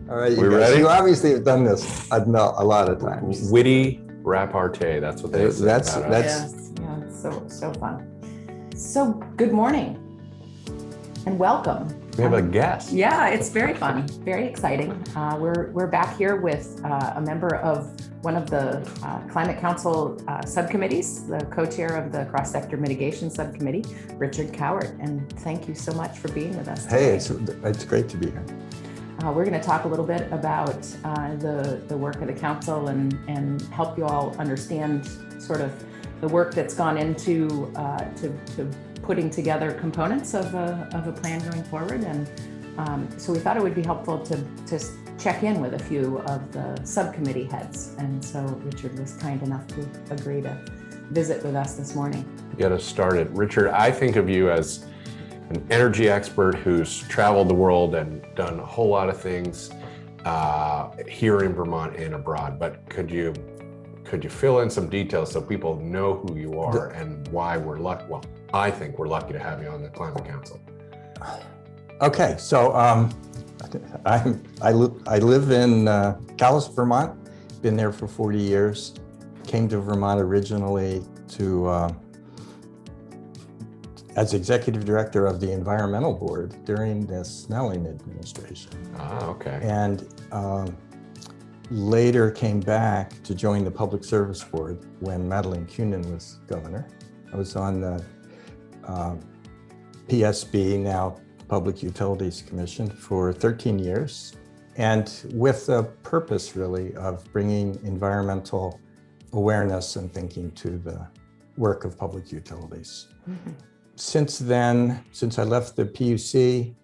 All right, We you guys. ready? You obviously have done this a lot of times. Witty repartee. That's what they say. That's Yeah, it's so fun. So good morning and welcome. We have a guest. Yeah, it's very fun, very exciting. We're back here with a member of one of the Climate Council subcommittees, the co-chair of the Cross-Sector Mitigation Subcommittee, Richard Cowart. And thank you so much for being with us today. Hey, it's great to be here. We're going to talk a little bit about the work of the council and help you all understand sort of the work that's gone into to putting together components of a plan going forward. And so we thought it would be helpful to check in with a few of the subcommittee heads. And so Richard was kind enough to agree to visit with us this morning. Get us started. Richard, I think of you as an energy expert who's traveled the world and done a whole lot of things here in Vermont and abroad. But could you fill in some details so people know who you are and why we're lucky? Well, I think we're lucky to have you on the Climate Council. Okay, so I live in Calais, Vermont. Been there for 40 years. Came to Vermont originally to as executive director of the environmental board during the Snelling administration. Ah, okay. And later came back to join the public service board when Madeleine Kunin was governor. I was on the PSB, now Public Utilities Commission, for 13 years, and with the purpose really of bringing environmental awareness and thinking to the work of public utilities. Mm-hmm. Since then, since I left the PUC,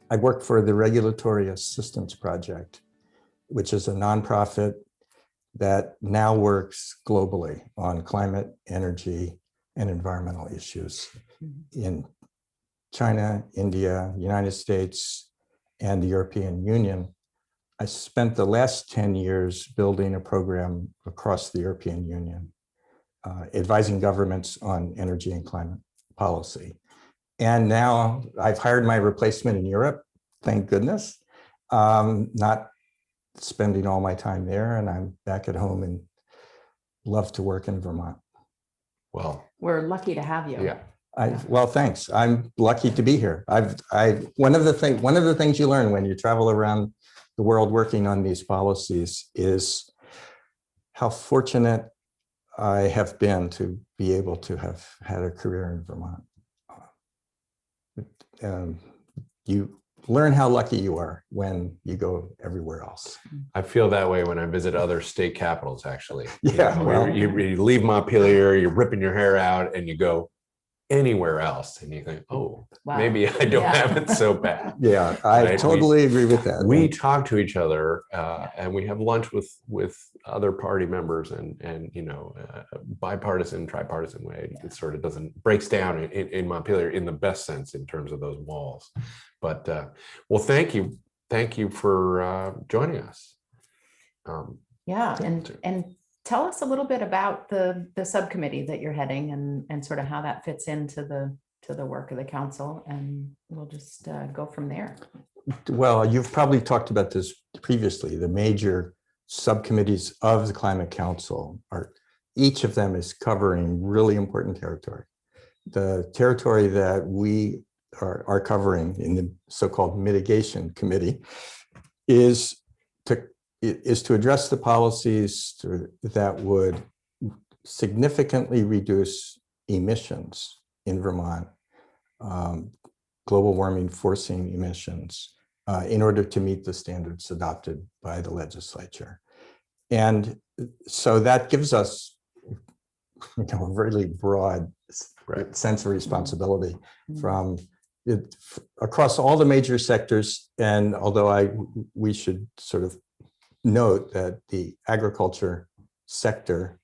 I worked for the Regulatory Assistance Project, which is a nonprofit that now works globally on climate, energy, and environmental issues in China, India, United States, and the European Union. I spent the last 10 years building a program across the European Union, advising governments on energy and climate policy. And now I've hired my replacement in Europe, thank goodness. Not spending all my time there, and I'm back at home and love to work in Vermont. Well, we're lucky to have you. Yeah. Well, thanks. I'm lucky to be here. One of the things you learn when you travel around the world working on these policies is how fortunate I have been to be able to have had a career in Vermont. You learn how lucky you are when you go everywhere else. I feel that way when I visit other state capitals, actually. Yeah. You leave Montpelier, you're ripping your hair out, and you go anywhere else, and you think, oh, wow, maybe I don't have it so bad. Yeah, I totally agree with that. We talk to each other, and we have lunch with other party members, and bipartisan, tripartisan way. Yeah. It sort of breaks down in Montpelier in the best sense in terms of those walls. But well, thank you for joining us. And tell us a little bit about the subcommittee that you're heading and sort of how that fits into the work of the council, and we'll just go from there. Well, you've probably talked about this previously. The major subcommittees of the Climate Council each of them is covering really important territory. The territory that we are covering in the so-called mitigation committee is to address the policies that would significantly reduce emissions in Vermont, global warming forcing emissions, in order to meet the standards adopted by the legislature. And so that gives us a really broad sense of responsibility from across all the major sectors. And although we should sort of note that the agriculture sector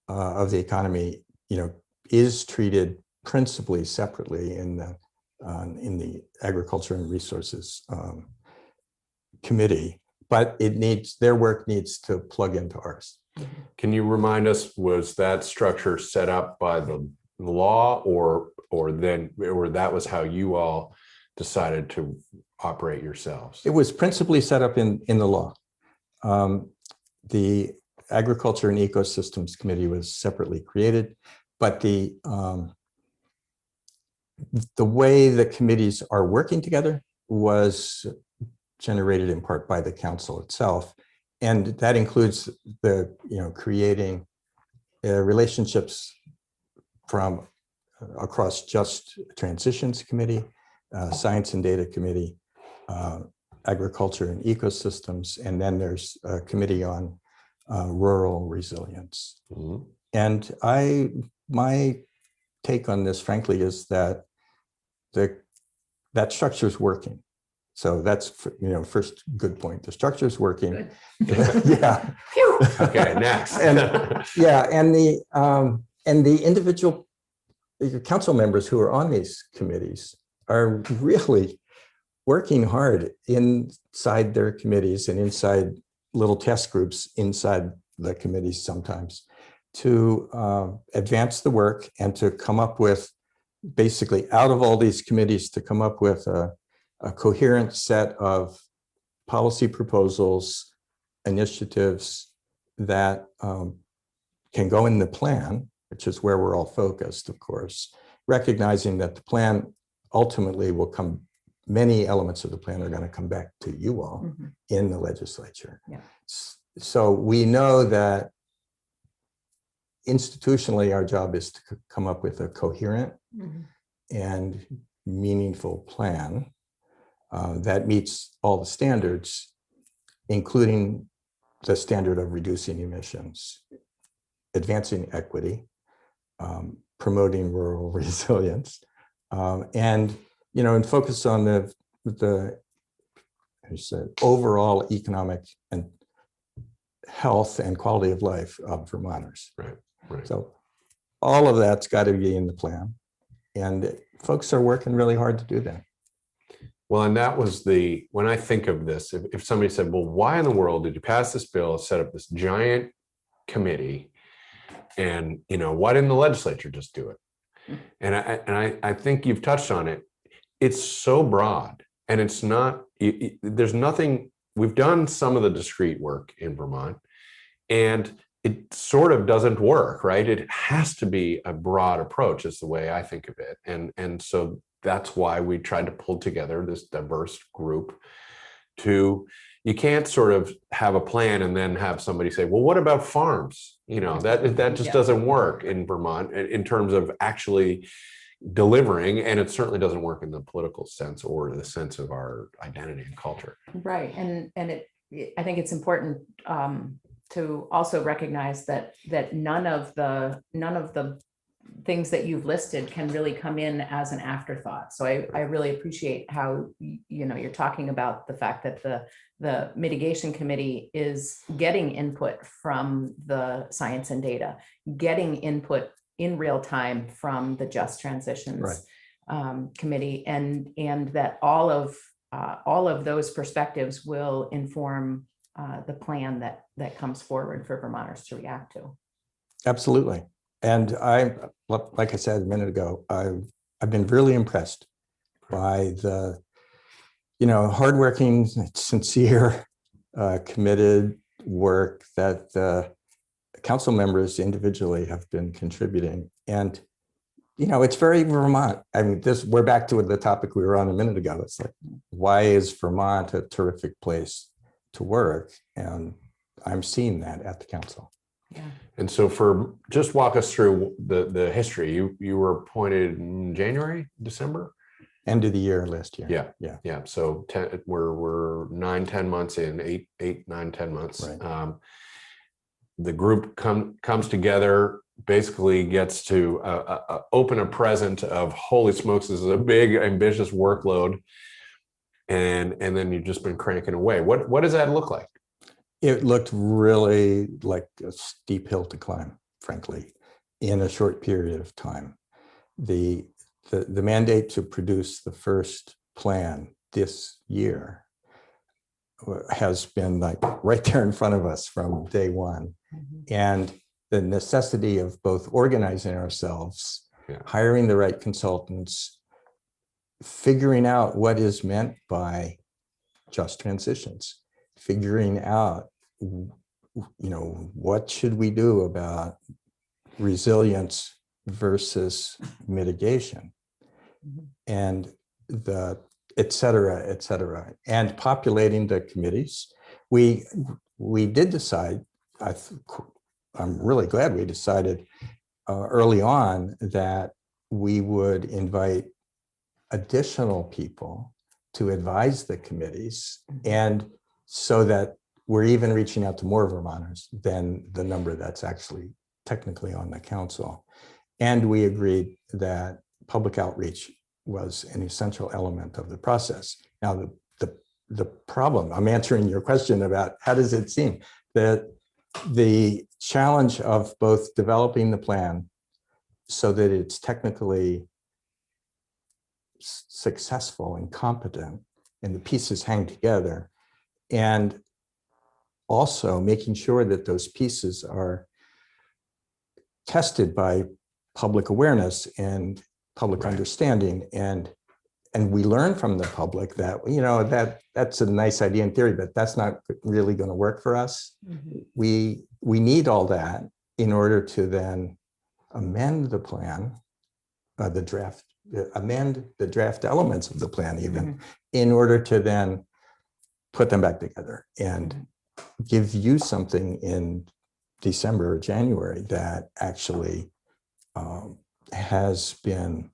of the economy, is treated principally separately in the Agriculture and Resources Committee, but their work needs to plug into ours. Can you remind us, was that structure set up by the law, or that was how you all decided to operate yourselves? It was principally set up in the law. The Agriculture and Ecosystems Committee was separately created, but the way the committees are working together was generated in part by the council itself, and that includes the creating relationships from across just Transitions Committee, Science and Data Committee, Agriculture and Ecosystems, and then there's a committee on rural resilience. Mhm. And my take on this, frankly, is that that structure is working. So that's first good point. The structure is working. Yeah. Phew. Okay, next. Yeah, and the individual council members who are on these committees are really working hard inside their committees and inside little test groups inside the committees sometimes to advance the work and to come up with, basically out of all these committees, to come up with a coherent set of policy proposals, initiatives that can go in the plan, which is where we're all focused, of course, recognizing that the plan ultimately will come, many elements of the plan are going to come back to you all in the legislature. Yeah. So we know that institutionally our job is to come up with a coherent and meaningful plan that meets all the standards, including the standard of reducing emissions, advancing equity, promoting rural resilience, and focus on the overall economic and health and quality of life of Vermonters. Right, right. So all of that's got to be in the plan, and folks are working really hard to do that. Well, and that was when I think of this, if somebody said, well, why in the world did you pass this bill, set up this giant committee, and why didn't the legislature just do it? And I think you've touched on it. It's so broad, and it's not, there's nothing, we've done some of the discrete work in Vermont, and it sort of doesn't work, right? It has to be a broad approach, is the way I think of it. And so that's why we tried to pull together this diverse group you can't sort of have a plan and then have somebody say, well, what about farms? That just doesn't work in Vermont in terms of actually delivering, and it certainly doesn't work in the political sense or the sense of our identity and culture. Right, and I think it's important to also recognize that none of the things that you've listed can really come in as an afterthought. So I really appreciate how you're talking about the fact that the mitigation committee is getting input from the science and data, getting input in real time from the Just Transitions committee, and that all of those perspectives will inform the plan that comes forward for Vermonters to react to. Absolutely. And like I said a minute ago, I've been really impressed by the, hardworking, sincere, committed work that the council members individually have been contributing. And, it's very Vermont. I mean, we're back to the topic we were on a minute ago. It's like, why is Vermont a terrific place to work? And I'm seeing that at the council. Yeah. And so just walk us through the history. You were appointed in January, December? End of the year last year. Yeah. So we're 9-10 months in, 8-9-10 months. Right. The group comes together, basically gets to open a present of, holy smokes, this is a big, ambitious workload. And then you've just been cranking away. What does that look like? It looked really like a steep hill to climb, frankly, in a short period of time. The mandate to produce the first plan this year has been like right there in front of us from day one. And the necessity of both organizing ourselves, hiring the right consultants, figuring out what is meant by just transitions, figuring out, what should we do about resilience versus mitigation, and et cetera, and populating the committees. We did decide, I'm really glad we decided early on that we would invite additional people to advise the committees, and so that we're even reaching out to more Vermonters than the number that's actually technically on the council. And we agreed that public outreach was an essential element of the process. Now, the problem, I'm answering your question about how does it seem, that the challenge of both developing the plan so that it's technically successful and competent and the pieces hang together, and also making sure that those pieces are tested by public awareness and public understanding, and we learn from the public that that's a nice idea in theory, but that's not really going to work for us. We need all that in order to then amend the plan, amend the draft elements of the plan even, in order to then put them back together and give you something in December or January that actually has been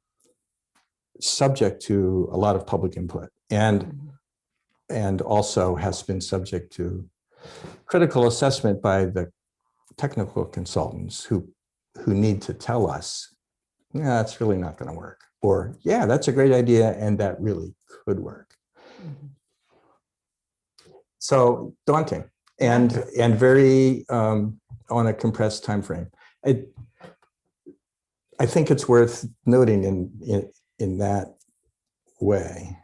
subject to a lot of public input, and also has been subject to critical assessment by the technical consultants who need to tell us, yeah, that's really not going to work, or yeah, that's a great idea and that really could work. So daunting and very on a compressed time frame. I think it's worth noting in that way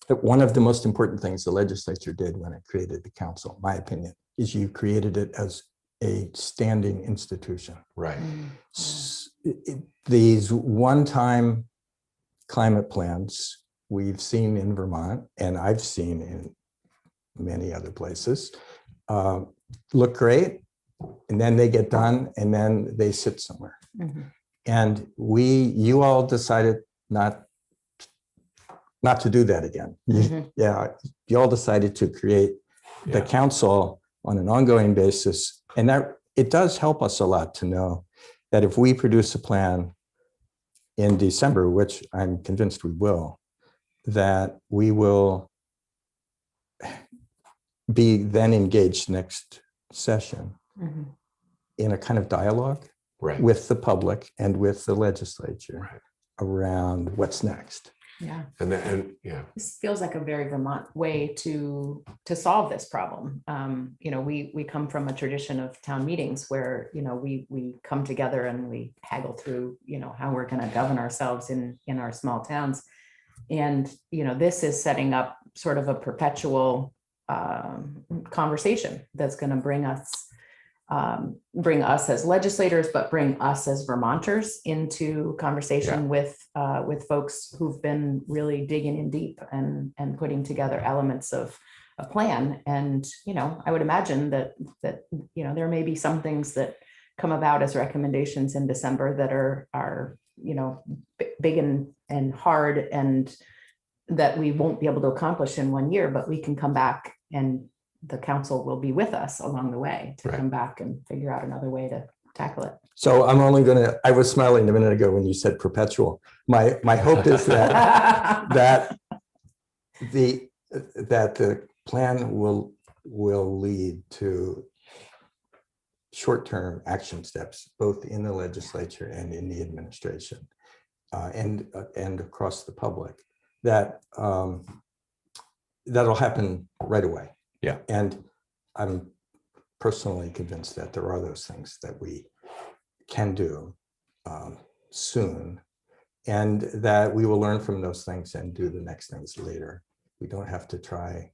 that one of the most important things the legislature did when it created the council, my opinion, is you created it as a standing institution. Right. These one-time climate plans we've seen in Vermont, and I've seen in many other places, look great, and then they get done, and then they sit somewhere. And you all decided not to do that again. You all decided to create the council on an ongoing basis, and that it does help us a lot to know that if we produce a plan in December, which I'm convinced we will, that we will be then engaged next session in a kind of dialogue with the public and with the legislature around what's next. Yeah. And This feels like a very Vermont way to solve this problem. We come from a tradition of town meetings where, we come together and we haggle through, how we're going to govern ourselves in our small towns. And, this is setting up sort of a perpetual conversation that's going to bring us as legislators, but bring us as Vermonters into conversation with folks who've been really digging in deep and putting together elements of a plan. And, I would imagine that there may be some things that come about as recommendations in December that are big and hard, and that we won't be able to accomplish in 1 year, but we can come back and the council will be with us along the way to come back and figure out another way to tackle it. So I was smiling a minute ago when you said perpetual. My hope is that the plan will lead to short-term action steps, both in the legislature and in the administration, and across the public, that'll happen right away. Yeah. And I'm personally convinced that there are those things that we can do soon, and that we will learn from those things and do the next things later. We don't have to try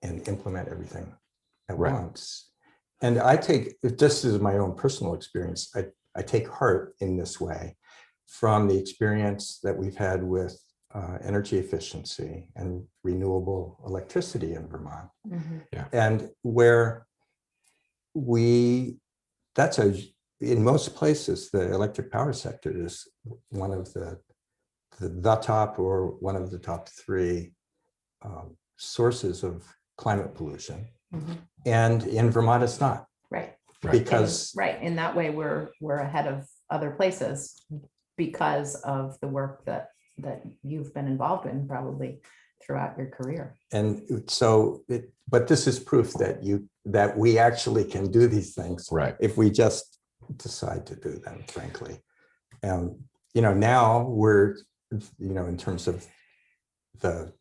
and implement everything at once. And I take, just as my own personal experience, I take heart in this way, from the experience that we've had with energy efficiency and renewable electricity in Vermont. And where in most places, the electric power sector is one of the top or one of the top three sources of climate pollution. And in Vermont, it's not. Right. Because in that way, we're ahead of other places because of the work that you've been involved in probably throughout your career. And so, but this is proof that we actually can do these things, right, if we just decide to do them, frankly. Now we're, in terms of the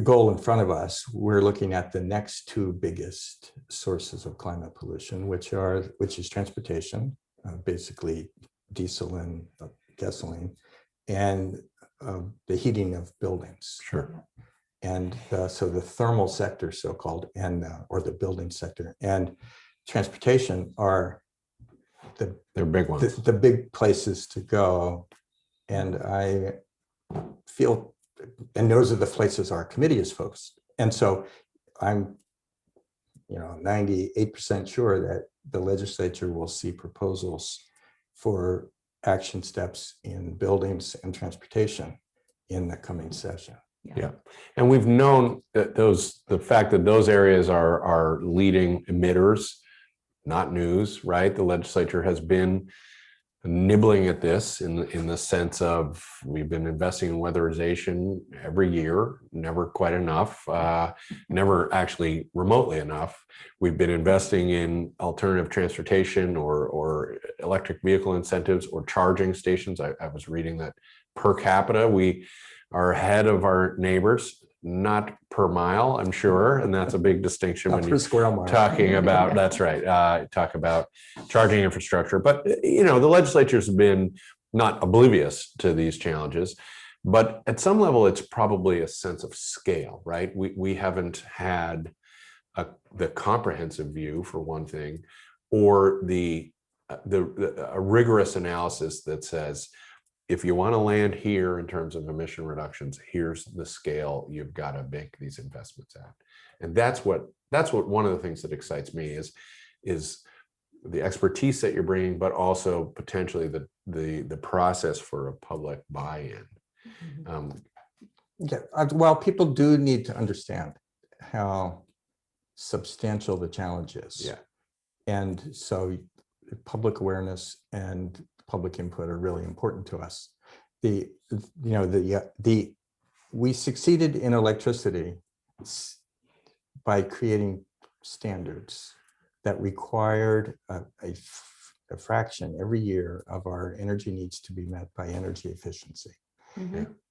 goal in front of us, we're looking at the next two biggest sources of climate pollution, which is transportation, basically diesel and gasoline, and the heating of buildings. Sure. And so the thermal sector, so-called, or the building sector, and transportation are they're big ones. The big places to go. And I feel, and those are the places our committee is focused. And so I'm 98% sure that the legislature will see proposals for action steps in buildings and transportation in the coming session. Yeah. And we've known that the fact that those areas are leading emitters, not news, right? The legislature has been nibbling at this in the sense of we've been investing in weatherization every year, never quite enough, never actually remotely enough. We've been investing in alternative transportation or electric vehicle incentives or charging stations. I was reading that per capita, we are ahead of our neighbors, not per mile, I'm sure. And that's a big distinction when you're square mile. talking about, that's right, talk about charging infrastructure. But, the legislature's been not oblivious to these challenges, but at some level, it's probably a sense of scale, right? We haven't had the comprehensive view, for one thing, or a rigorous analysis that says, if you want to land here in terms of emission reductions, here's the scale you've got to make these investments at. And that's what one of the things that excites me is the expertise that you're bringing, but also potentially the process for a public buy-in. Well, people do need to understand how substantial the challenge is. Yeah. And so public awareness and public input are really important to us. We succeeded in electricity by creating standards that required a fraction every year of our energy needs to be met by energy efficiency.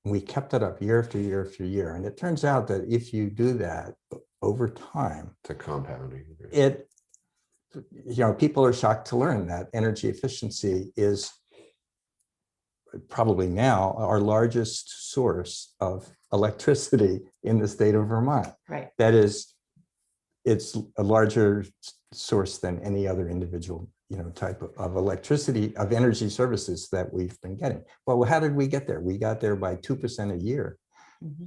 We kept it up year after year after year. And it turns out that if you do that over time, it's a compounding. People are shocked to learn that energy efficiency is probably now our largest source of electricity in the state of Vermont. Right. That is, it's a larger source than any other individual, type of electricity, of energy services that we've been getting. Well, how did we get there? We got there by 2% a year,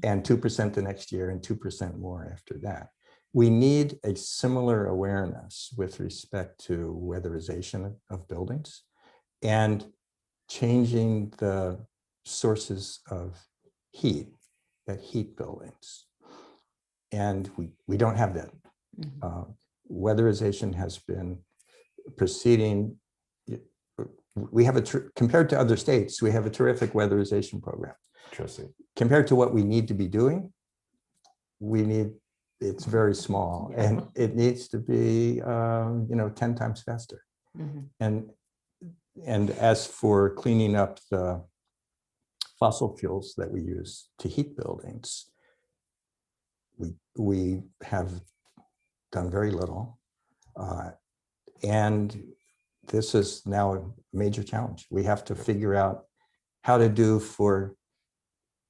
and 2% the next year, and 2% more after that. We need a similar awareness with respect to weatherization of buildings and changing the sources of heat that heat buildings. And we don't have that. Weatherization has been proceeding. We have compared to other states, we have a terrific weatherization program. Interesting. Compared to what we need to be doing, it's very small, and it needs to be 10 times faster. And as for cleaning up the fossil fuels that we use to heat buildings, we have done very little, and this is now a major challenge. We have to figure out how to do for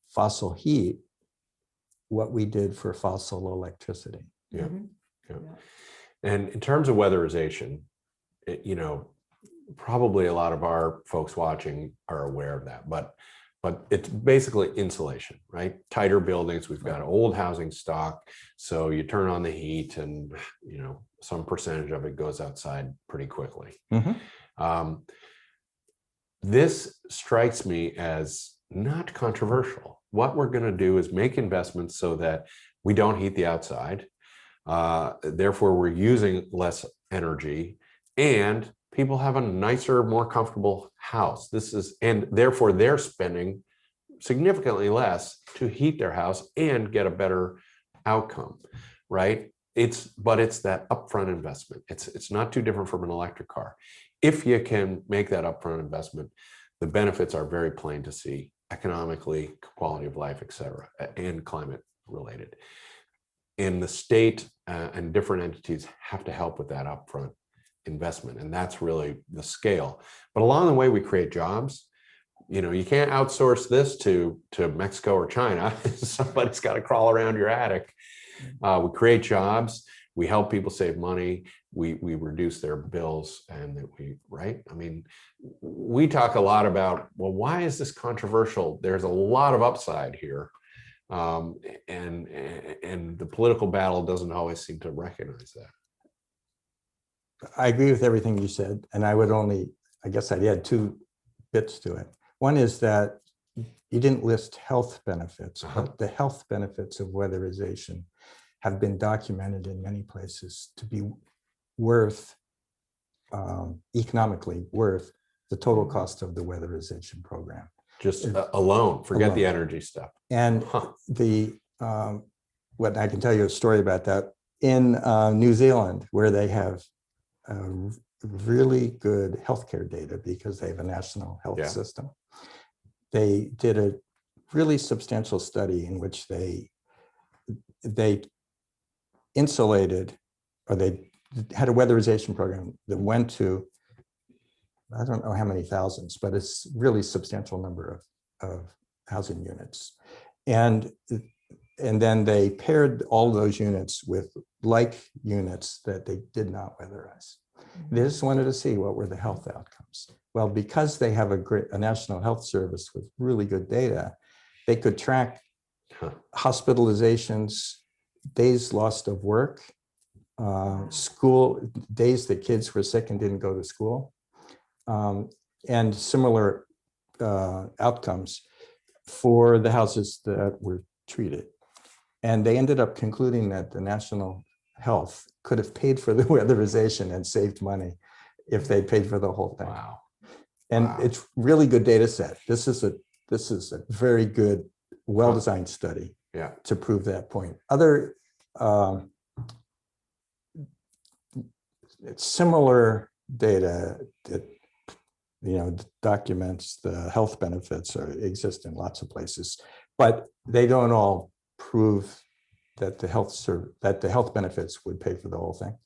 fossil heat what we did for fossil electricity. Yeah. And in terms of weatherization, probably a lot of our folks watching are aware of that, but it's basically insulation, right? Tighter buildings. We've got old housing stock, so you turn on the heat, and some percentage of it goes outside pretty quickly. This strikes me as not controversial. What we're going to do is make investments so that we don't heat the outside. Therefore, we're using less energy, and people have a nicer, more comfortable house. And therefore they're spending significantly less to heat their house and get a better outcome, right? But it's that upfront investment. It's not too different from an electric car. If you can make that upfront investment, the benefits are very plain to see economically, quality of life, et cetera, and climate related. And the state and different entities have to help with that upfront investment, and that's really the scale. But along the way, we create jobs. You can't outsource this to Mexico or China. Somebody's got to crawl around your attic. We create jobs. We help people save money. We reduce their bills, and right? I mean, we talk a lot about, well, why is this controversial? There's a lot of upside here, and the political battle doesn't always seem to recognize that. I agree with everything you said, and I guess I'd add 2 bits to it. One is that you didn't list health benefits, but the health benefits of weatherization have been documented in many places to be economically worth the total cost of the weatherization program. Just alone, forget the energy stuff. And what I can tell you a story about that in New Zealand, where they have really good healthcare data because they have a national health system. They did a really substantial study in which they insulated, or they had a weatherization program that went to, I don't know how many thousands, but it's really substantial number of housing units. And then they paired all those units with like units that they did not weatherize. They just wanted to see what were the health outcomes. Well, because they have a national health service with really good data, they could track hospitalizations, days lost of work, school days that kids were sick and didn't go to school, and similar outcomes for the houses that were treated. And they ended up concluding that the national health could have paid for the weatherization and saved money if they paid for the whole thing. Wow. And it's really good data set. This is a very good, well-designed study to prove that point. Other similar data that documents the health benefits exist in lots of places, but they don't all prove that the health benefits would pay for the whole thing.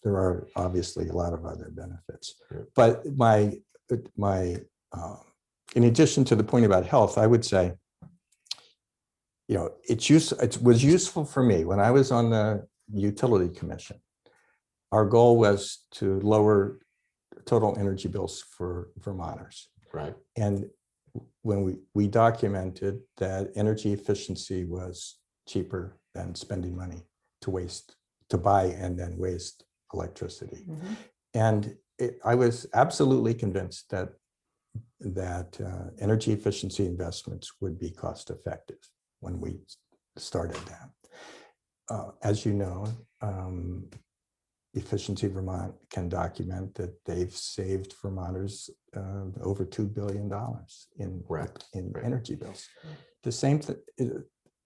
There are obviously a lot of other benefits. But in addition to the point about health, I would say, it was useful for me when I was on the Utility Commission. Our goal was to lower total energy bills for Vermonters. Right. And when we documented that energy efficiency was cheaper than spending money to buy and then waste electricity. Mm-hmm. And I was absolutely convinced that energy efficiency investments would be cost effective when we started that. As you know, Efficiency Vermont can document that they've saved Vermonters over $2 billion in energy bills. The same thing.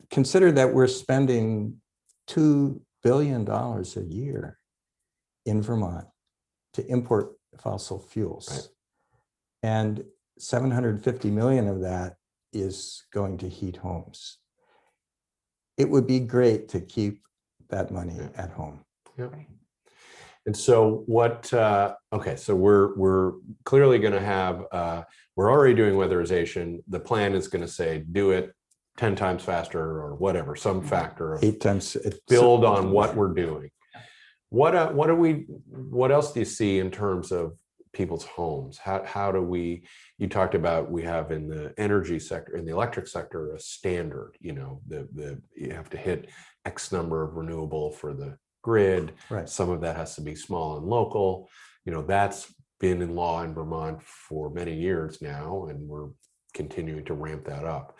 Consider that we're spending $2 billion a year in Vermont to import fossil fuels, and 750 million of that is going to heat homes. It would be great to keep that money at home. Yeah. And so what, so we're clearly going to have, we're already doing weatherization. The plan is going to say, do it 10 times faster or whatever, some factor of 8 times, build on what we're doing. What else do you see in terms of people's homes? How do we, you talked about, we have in the energy sector, in the electric sector, a standard, you know, you have to hit X number of renewable for the grid. Right. Some of that has to be small and local. You know, that's been in law in Vermont for many years now, and we're continuing to ramp that up.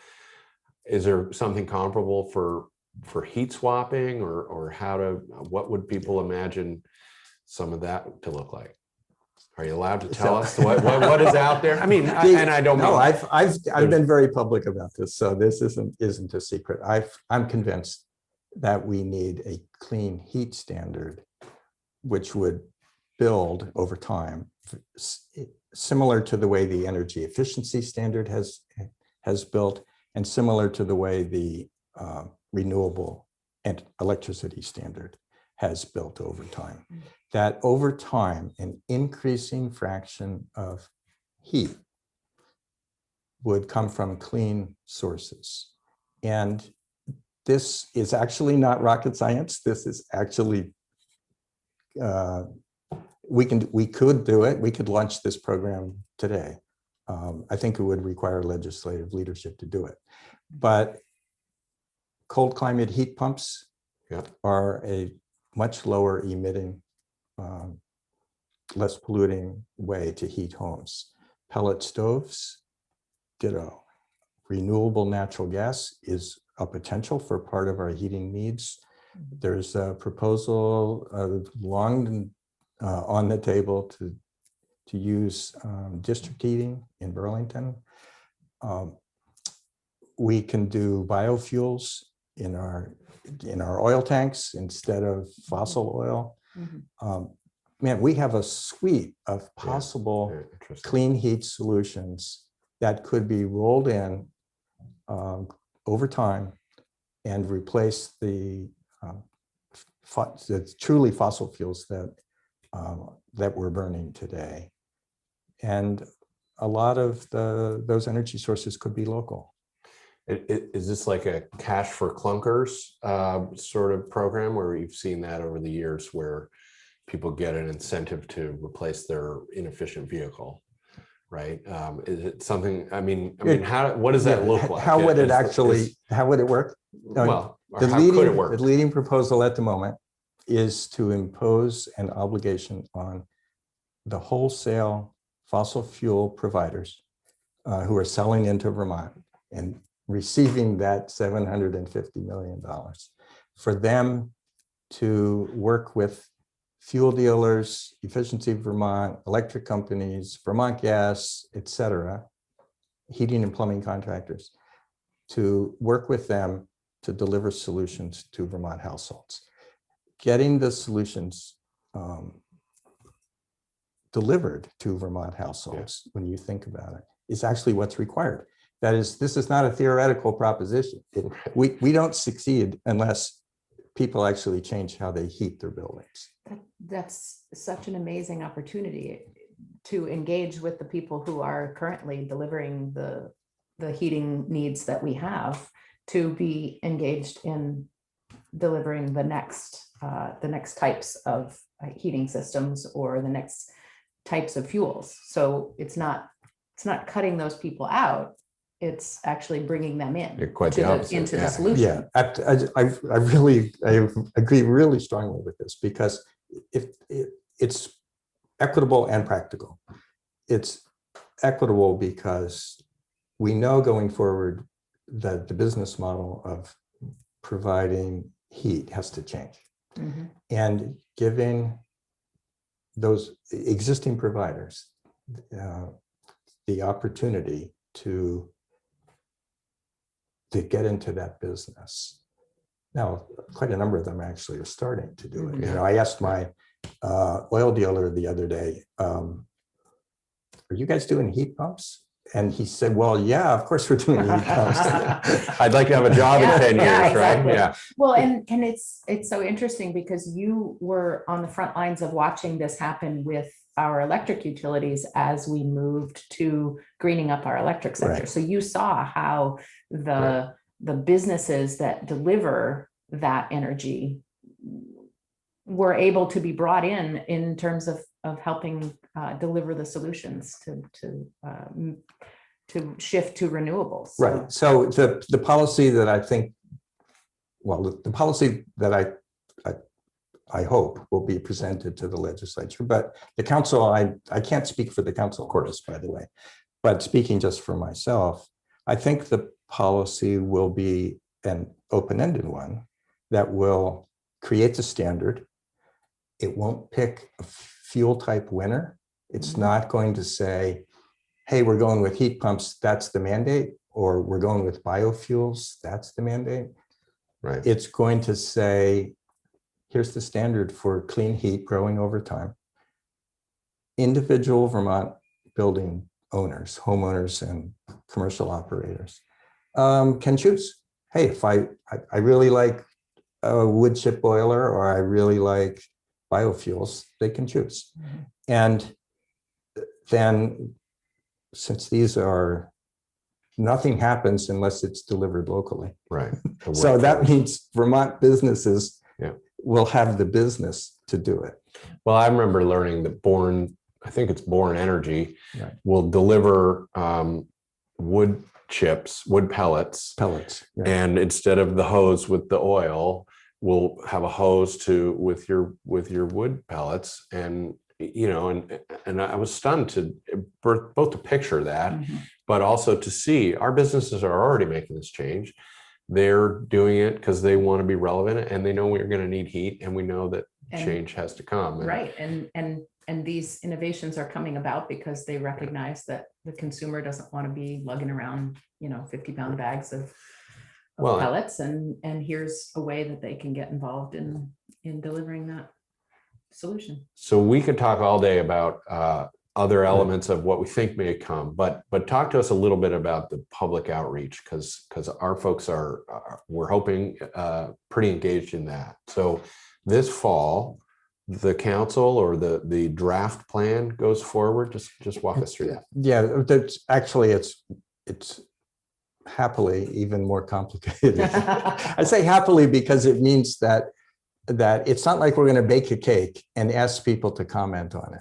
Is there something comparable for heat swapping, or what would people imagine some of that to look like? Are you allowed to tell us what is out there? I mean, I don't know. I've been very public about this, so this isn't a secret. I'm convinced that we need a clean heat standard, which would build over time, similar to the way the energy efficiency standard has built, and similar to the way the renewable and electricity standard has built over time. That over time, an increasing fraction of heat would come from clean sources. And this is actually not rocket science. This is actually, we could do it. We could launch this program today. I think it would require legislative leadership to do it. But cold climate heat pumps are a much lower emitting, less polluting way to heat homes. Pellet stoves, ditto. Renewable natural gas is a potential for part of our heating needs. There's a proposal long on the table to use district heating in Burlington. We can do biofuels in our oil tanks instead of fossil oil. Man, we have a suite of possible clean heat solutions that could be rolled in over time and replace the truly fossil fuels that we're burning today. And a lot of those energy sources could be local. Is this like a cash for clunkers sort of program, where you've seen that over the years, where people get an incentive to replace their inefficient vehicle, right? Is it something, what does that look like? How would it how would it work? Well, how could it work? The leading proposal at the moment is to impose an obligation on the wholesale fossil fuel providers who are selling into Vermont and receiving that $750 million, for them to work with fuel dealers, Efficiency Vermont, electric companies, Vermont Gas, et cetera, heating and plumbing contractors, to work with them to deliver solutions to Vermont households. Getting the solutions delivered to Vermont households, when you think about it, is actually what's required. That is, this is not a theoretical proposition. We don't succeed unless people actually change how they heat their buildings. That's such an amazing opportunity to engage with the people who are currently delivering the heating needs that we have, to be engaged in delivering the next types of heating systems, or the next types of fuels. So it's not cutting those people out. It's actually bringing them in into the solution. I agree really strongly with this, because it's equitable and practical. It's equitable because we know going forward that the business model of providing heat has to change. And giving those existing providers the opportunity to get into that business. Now, quite a number of them actually are starting to do it. You know, I asked my oil dealer the other day, are you guys doing heat pumps? And he said, well, yeah, of course we're doing heat pumps. I'd like to have a job in 10 years, exactly. right? Yeah. Well, and it's so interesting, because you were on the front lines of watching this happen with our electric utilities as we moved to greening up our electric sector. Right. So you saw how the businesses that deliver that energy were able to be brought in terms of helping deliver the solutions to shift to renewables. Right. So the policy that I think, well, the policy that I hope will be presented to the legislature, but the council, I can't speak for the council, of course, by the way, but speaking just for myself, I think the policy will be an open-ended one that will create the standard. It won't pick a fuel type winner. It's not going to say, hey, we're going with heat pumps, that's the mandate, or we're going with biofuels, that's the mandate. Right. It's going to say, here's the standard for clean heat growing over time. Individual Vermont building owners, homeowners, and commercial operators can choose. Hey, if I really like a wood chip boiler, or I really like biofuels, they can choose. And then, since these are, nothing happens unless it's delivered locally. Right. So that means Vermont businesses Yeah. will have the business to do it. Well, I remember learning that I think it's Born Energy, Right. will deliver wood chips, wood pellets, Right. and instead of the hose with the oil, we'll have a hose with your wood pellets. And and I was stunned to both to picture that, but also to see our businesses are already making this change. They're doing it because they want to be relevant, and they know we're going to need heat, and we know that change has to come. Right. And these innovations are coming about because they recognize that the consumer doesn't want to be lugging around, 50-pound bags of pellets. And here's a way that they can get involved in delivering that solution. So we could talk all day about other elements of what we think may come, but talk to us a little bit about the public outreach, because our folks we're hoping pretty engaged in that. So this fall, the council or the draft plan goes forward. Just walk us through that. Yeah, that's actually it's happily even more complicated. I say happily because it means that it's not like we're going to bake a cake and ask people to comment on it.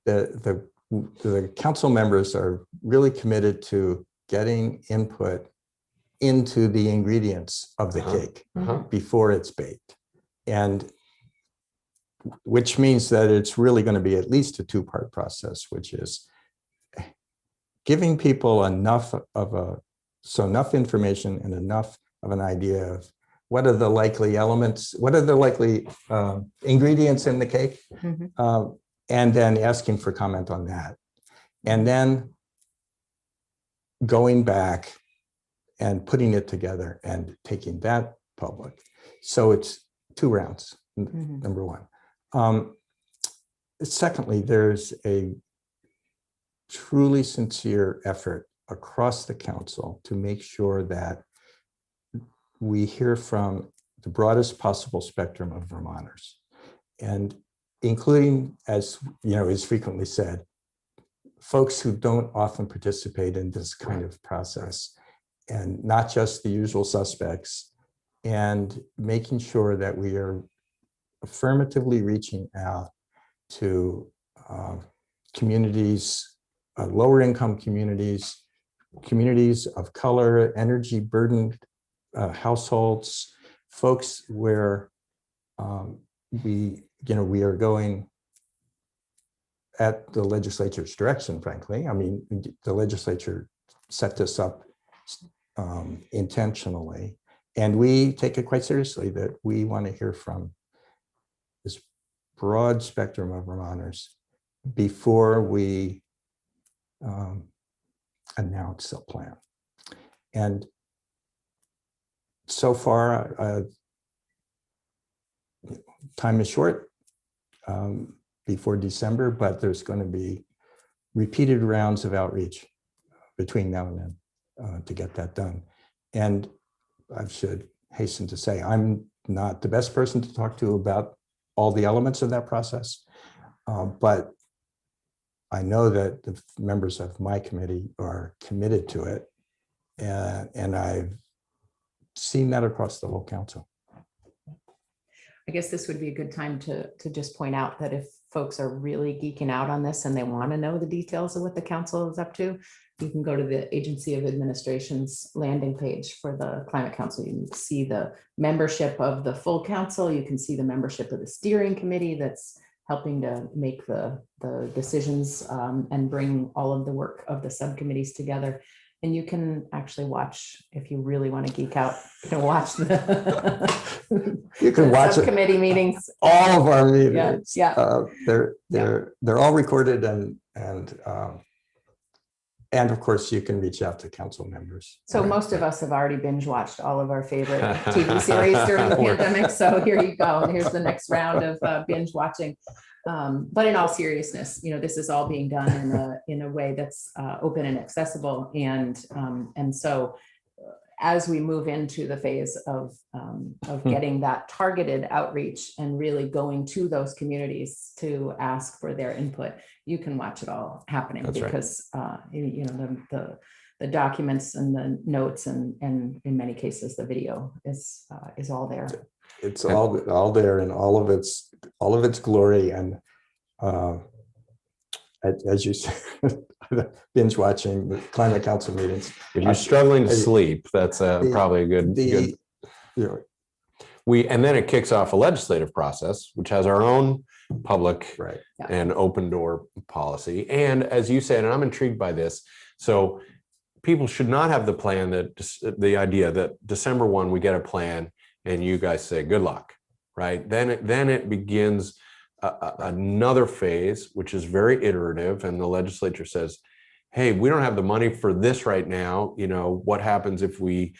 The council members are really committed to getting input into the ingredients of the cake before it's baked, and which means that it's really going to be at least a two-part process, which is giving people enough information and enough of an idea of what are the likely elements, what are the likely ingredients in the cake, and then asking for comment on that. And then going back and putting it together and taking that public. So it's 2 rounds, number one. Secondly, there's a truly sincere effort across the council to make sure that we hear from the broadest possible spectrum of Vermonters, and including, as is frequently said, folks who don't often participate in this kind of process, and not just the usual suspects, and making sure that we are affirmatively reaching out to communities, lower income communities of color, energy burdened households, folks where we are going at the legislature's direction, frankly. I mean, the legislature set this up intentionally, and we take it quite seriously that we want to hear from this broad spectrum of Vermonters before we announce a plan. And so far, time is short before December, but there's going to be repeated rounds of outreach between now and then to get that done. And I should hasten to say, I'm not the best person to talk to about all the elements of that process, but I know that the members of my committee are committed to it, and I've seen that across the whole council. I guess this would be a good time to just point out that if folks are really geeking out on this and they want to know the details of what the council is up to, you can go to the Agency of Administration's landing page for the Climate Council. You can see the membership of the full council. You can see the membership of the steering committee that's helping to make the decisions and bring all of the work of the subcommittees together. And you can actually watch, if you really want to geek out, you can watch You can watch subcommittee meetings. all of our meetings. Yeah. They're all recorded, and of course you can reach out to council members. So most of us have already binge watched all of our favorite TV series during the pandemic. So here you go. Here's the next round of binge watching. But in all seriousness, this is all being done in a way that's open and accessible. And so as we move into the phase of getting that targeted outreach and really going to those communities to ask for their input, you can watch it all happening. That's because the documents and the notes and in many cases the video is all there. It's all there in all of its glory. And as you said, binge watching the Climate Council meetings. If you're struggling to sleep, that's probably a good. And then it kicks off a legislative process, which has our own public and open door policy. And as you said, and I'm intrigued by this, so people should not have the idea that December 1 we get a plan and you guys say good luck, right? Then it begins another phase, which is very iterative, and the legislature says, hey, we don't have the money for this right now. What happens if we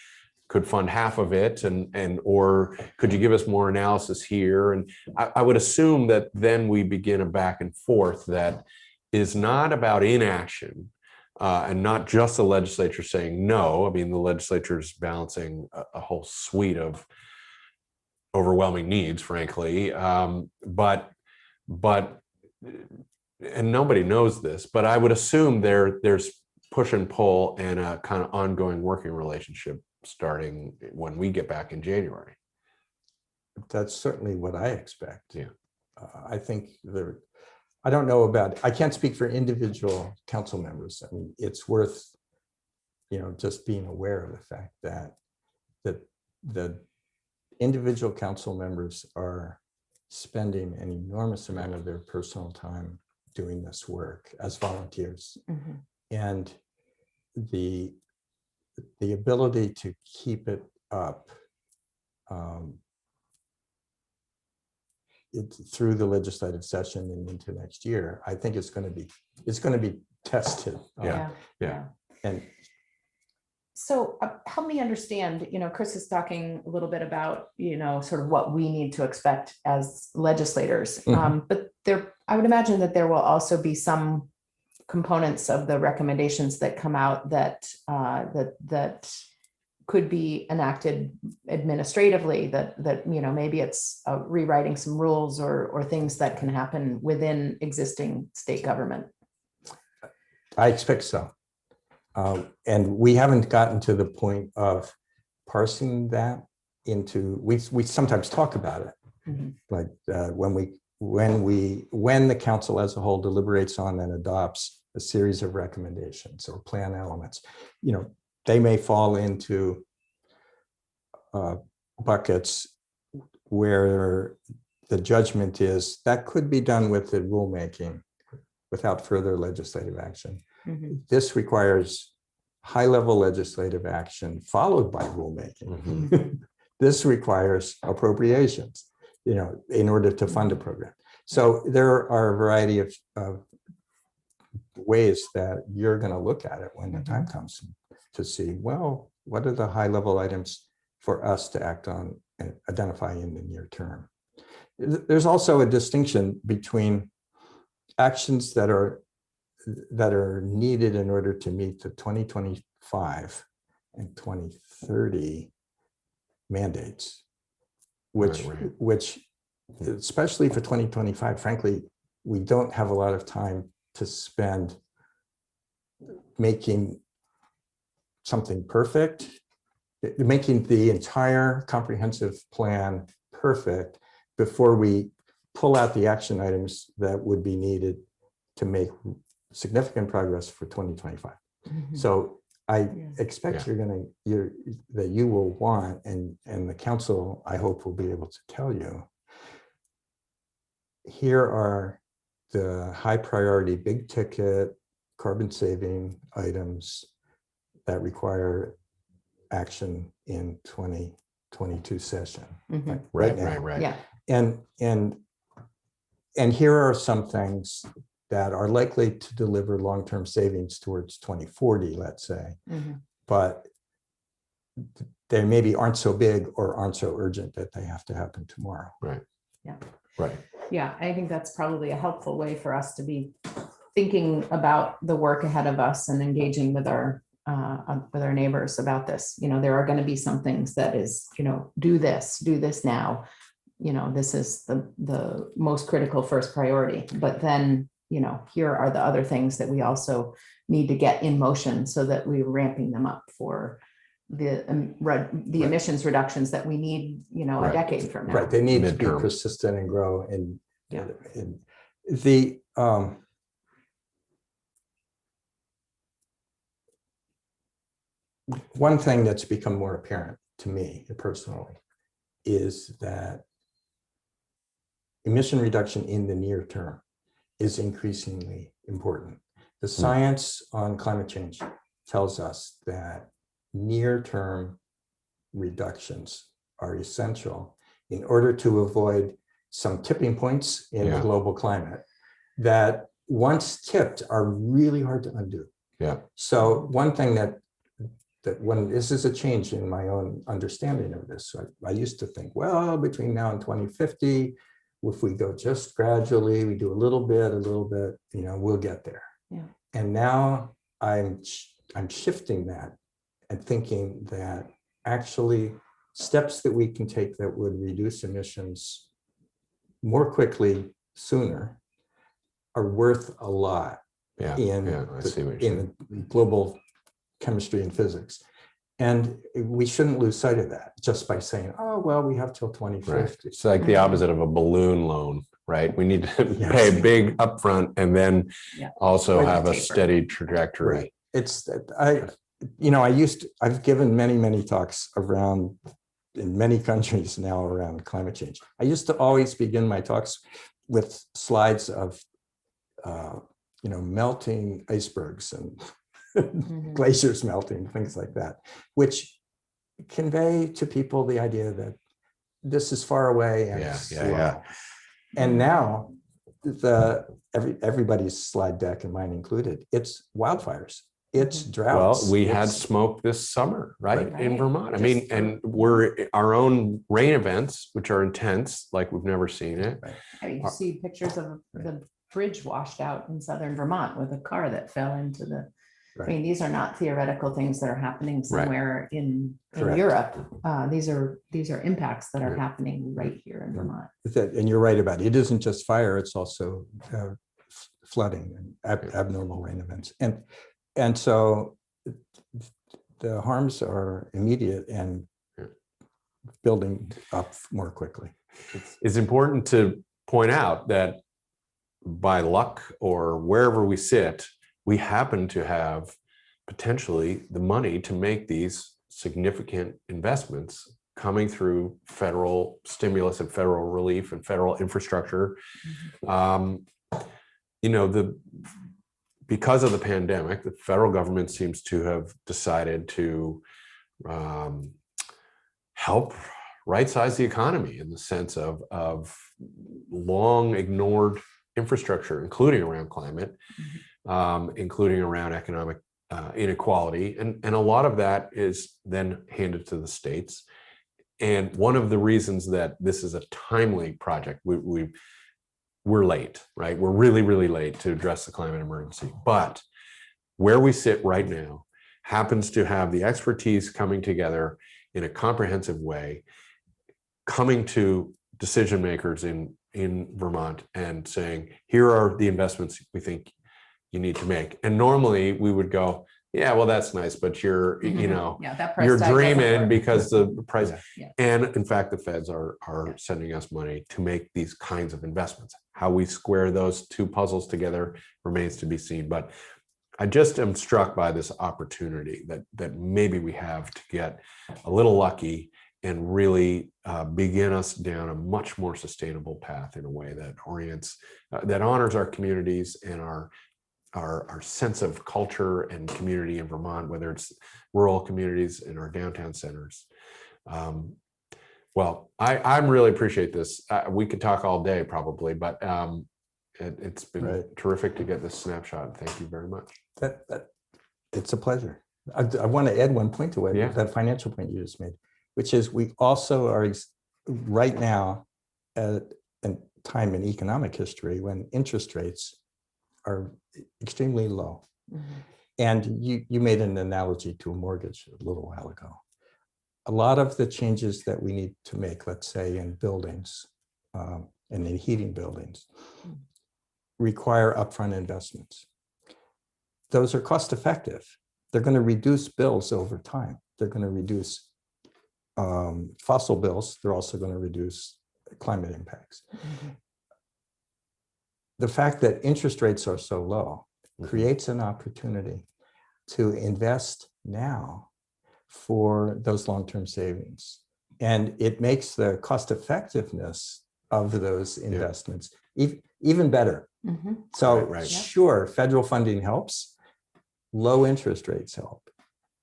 could fund half of it, or could you give us more analysis here? And I would assume that then we begin a back and forth that is not about inaction and not just the legislature saying no. I mean, the legislature is balancing a whole suite of overwhelming needs, frankly, but and nobody knows this, but I would assume there's push and pull and a kind of ongoing working relationship starting when we get back in January. That's certainly what I expect. Yeah, I think I don't know I can't speak for individual council members. I mean, it's worth, just being aware of the fact that the individual council members are spending an enormous amount of their personal time doing this work as volunteers. Mm-hmm. And the ability to keep it up through the legislative session and into next year, I think it's going to be tested. Yeah. And so help me understand, Chris is talking a little bit about, sort of what we need to expect as legislators. Mm-hmm. But I would imagine that there will also be some components of the recommendations that come out that could be enacted administratively, that maybe it's rewriting some rules or things that can happen within existing state government. I expect so. And we haven't gotten to the point of parsing that into, we sometimes talk about it, mm-hmm. like when the council as a whole deliberates on and adopts a series of recommendations or plan elements, they may fall into buckets where the judgment is that could be done with the rulemaking without further legislative action. Mm-hmm. This requires high-level legislative action followed by rulemaking. Mm-hmm. This requires appropriations, in order to fund a program. So there are a variety of ways that you're going to look at it when the time comes to see, well, what are the high-level items for us to act on and identify in the near term? There's also a distinction between actions that are needed in order to meet the 2025 and 2030 mandates, which especially for 2025, frankly, we don't have a lot of time to spend making something perfect, making the entire comprehensive plan perfect before we pull out the action items that would be needed to make significant progress for 2025. So I expect that you will want, and the council, I hope, will be able to tell you, here are the high priority, big ticket, carbon saving items that require action in 2022 session. Right now. Right. Yeah. And here are some things that are likely to deliver long-term savings towards 2040, let's say, but they maybe aren't so big or aren't so urgent that they have to happen tomorrow. Right. Yeah. Right. Yeah, I think that's probably a helpful way for us to be thinking about the work ahead of us and engaging with our neighbors about this. You know, there are going to be some things that is, you know, do this now. You know, this is the most critical first priority. But then, you know, here are the other things that we also need to get in motion so that we're ramping them up for the emissions reductions that we need, you know, a decade from now. Right. They need to be Midterm. persistent and grow. And one thing that's become more apparent to me personally is that emission reduction in the near term is increasingly important. The science on climate change tells us that near-term reductions are essential in order to avoid some tipping points in the global climate that once tipped are really hard to undo. So one thing that when this is a change in my own understanding of this, I used to think, well, between now and 2050, if we go just gradually, we do a little bit, you know, we'll get there. And now I'm shifting that and thinking that actually steps that we can take that would reduce emissions more quickly, sooner, are worth a lot in the global chemistry and physics. And we shouldn't lose sight of that just by saying, oh, well, we have till 2050. Right. It's like the opposite of a balloon loan, right? We need to pay a big upfront and then also have a steady trajectory. Right. It's, I've given many talks around in many countries now around climate change. I used to always begin my talks with slides of, melting icebergs and glaciers melting, things like that, which convey to people the idea that this is far away and slow. And now everybody's slide deck, and mine included, it's wildfires, it's droughts. Well, we had smoke this summer, right? In Vermont. I mean, and we're our own rain events, which are intense, like we've never seen it. You see pictures of the bridge washed out in southern Vermont with a car that fell into the. I mean, these are not theoretical things that are happening somewhere in Europe. These are impacts that are happening right here in Vermont. And you're right about it. It isn't just fire; it's also flooding and abnormal rain events. And so the harms are immediate and building up more quickly. It's important to point out that by luck or wherever we sit, we happen to have potentially the money to make these significant investments coming through federal stimulus and federal relief and federal infrastructure. Because of the pandemic, the federal government seems to have decided to help right-size the economy in the sense of long ignored infrastructure, including around climate, including around economic inequality. And a lot of that is then handed to the states. And one of the reasons that this is a timely project, we're late, right? We're really late to address the climate emergency. But where we sit right now happens to have the expertise coming together in a comprehensive way, coming to decision makers in Vermont and saying, here are the investments we think you need to make. And normally we would go, Yeah, well, that's nice, but you're, you know, Yeah, that price you're tag doesn't dreaming work. because the price, Yeah. and in fact, the feds are sending us money to make these kinds of investments. How we square those two puzzles together remains to be seen. But I just am struck by this opportunity that maybe we have to get a little lucky and really begin us down a much more sustainable path in a way that orients, that honors our communities and our sense of culture and community in Vermont, whether it's rural communities in our downtown centers. Well, I really appreciate this. We could talk all day probably, but it's been terrific to get this snapshot. Thank you very much. It's a pleasure. I want to add one point to it, Yeah. that financial point you just made, which is we also are right now at a time in economic history when interest rates are extremely low. Mhm. And you made an analogy to a mortgage a little while ago. A lot of the changes that we need to make, let's say in buildings and in heating buildings, require upfront investments. Those are cost effective. They're going to reduce bills over time. They're going to reduce fossil bills. They're also going to reduce climate impacts. Mhm. The fact that interest rates are so low creates an opportunity to invest now for those long-term savings. And it makes the cost effectiveness of those investments even better. Mhm. So Right. sure, federal funding helps, low interest rates help.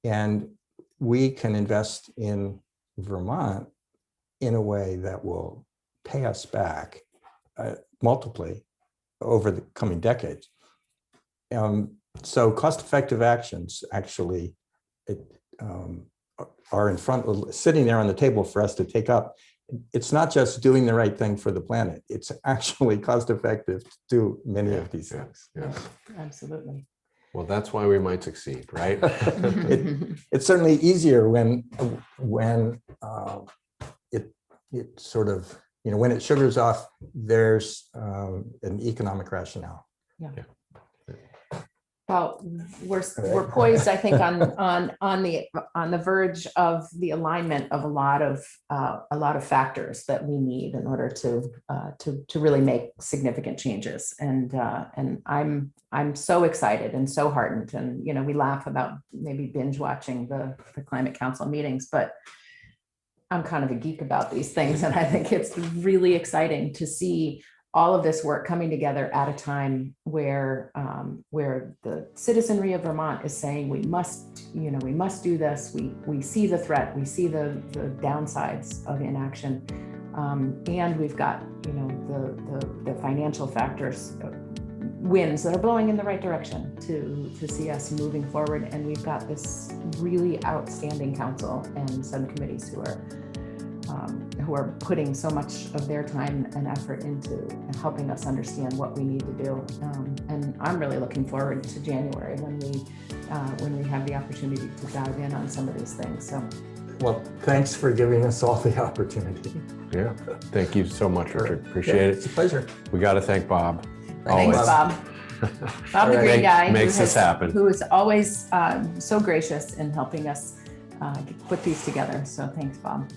And we can invest in Vermont in a way that will pay us back multiply over the coming decades. So cost-effective actions actually are in front, sitting there on the table for us to take up. It's not just doing the right thing for the planet. It's actually cost-effective to do many of these things. Yeah. Absolutely. Well, that's why we might succeed, right? It's certainly easier when it sort of, when it sugars off, there's an economic rationale. Yeah. Well, we're poised, I think, on the verge of the alignment of a lot of factors that we need in order to really make significant changes. And I'm so excited and so heartened. And we laugh about maybe binge watching the Climate Council meetings, but I'm kind of a geek about these things, and I think it's really exciting to see all of this work coming together at a time where the citizenry of Vermont is saying we must do this. We see the threat, we see the downsides of inaction, and we've got the financial factors, winds that are blowing in the right direction to see us moving forward. And we've got this really outstanding council and subcommittees who are putting so much of their time and effort into helping us understand what we need to do. And I'm really looking forward to January when we have the opportunity to dive in on some of these things. So, well, thanks for giving us all the opportunity. Yeah, thank you so much, Richard. Appreciate it. It's a pleasure. We got to thank Bob. Thanks, Bob. Bob, the green guy, makes this happen. Who is always so gracious in helping us put these together. So thanks, Bob.